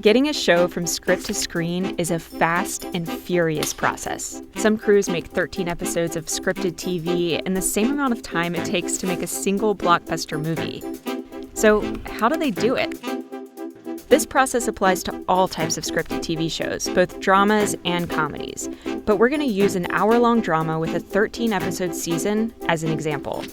Getting a show from script to screen is a fast and furious process. Some crews make 13 episodes of scripted TV in the same amount of time it takes to make a single blockbuster movie. So, how do they do it? This process applies to all types of scripted TV shows, both dramas and comedies. But we're going to use an hour-long drama with a 13-episode season as an example.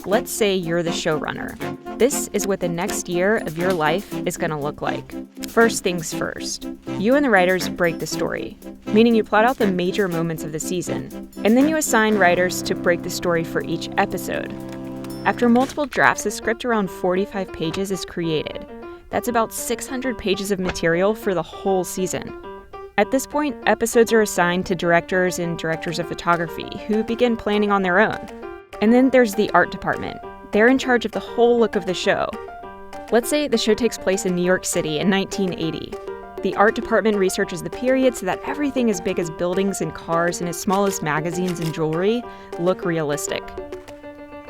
Let's say you're the showrunner. This is what the next year of your life is going to look like. First things first. You and the writers break the story, meaning you plot out the major moments of the season, and then you assign writers to break the story for each episode. After multiple drafts, a script around 45 pages is created. That's about 600 pages of material for the whole season. At this point, episodes are assigned to directors and directors of photography, who begin planning on their own. And then there's the art department. They're in charge of the whole look of the show. Let's say the show takes place in New York City in 1980. The art department researches the period so that everything as big as buildings and cars and as small as magazines and jewelry look realistic.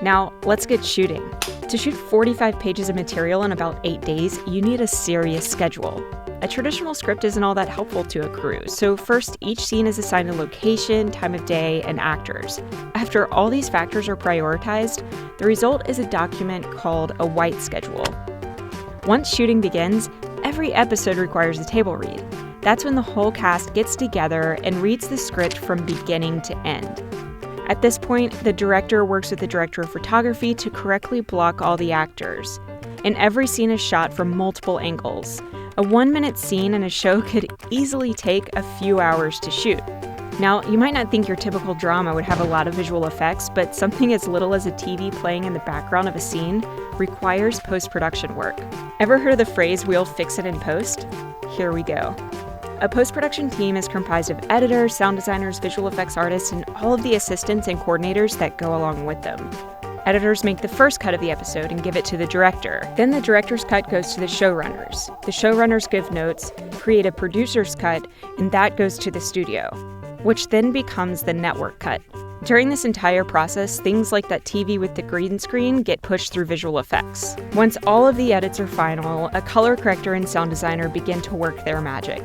Now, let's get shooting. To shoot 45 pages of material in about 8 days, you need a serious schedule. A traditional script isn't all that helpful to a crew, so first each scene is assigned a location, time of day, and actors. After all these factors are prioritized, the result is a document called a white schedule. Once shooting begins, every episode requires a table read. That's when the whole cast gets together and reads the script from beginning to end. At this point, the director works with the director of photography to correctly block all the actors. And every scene is shot from multiple angles. A 1-minute scene in a show could easily take a few hours to shoot. Now, you might not think your typical drama would have a lot of visual effects, but something as little as a TV playing in the background of a scene requires post-production work. Ever heard of the phrase, "we'll fix it in post"? Here we go. A post-production team is comprised of editors, sound designers, visual effects artists, and all of the assistants and coordinators that go along with them. Editors make the first cut of the episode and give it to the director. Then the director's cut goes to the showrunners. The showrunners give notes, create a producer's cut, and that goes to the studio, which then becomes the network cut. During this entire process, things like that TV with the green screen get pushed through visual effects. Once all of the edits are final, a color corrector and sound designer begin to work their magic.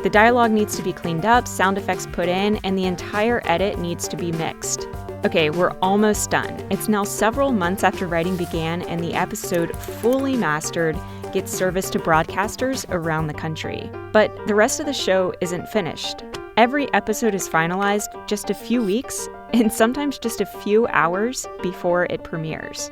The dialogue needs to be cleaned up, sound effects put in, and the entire edit needs to be mixed. Okay, we're almost done. It's now several months after writing began, and the episode, fully mastered, gets service to broadcasters around the country. But the rest of the show isn't finished. Every episode is finalized just a few weeks, and sometimes just a few hours before it premieres.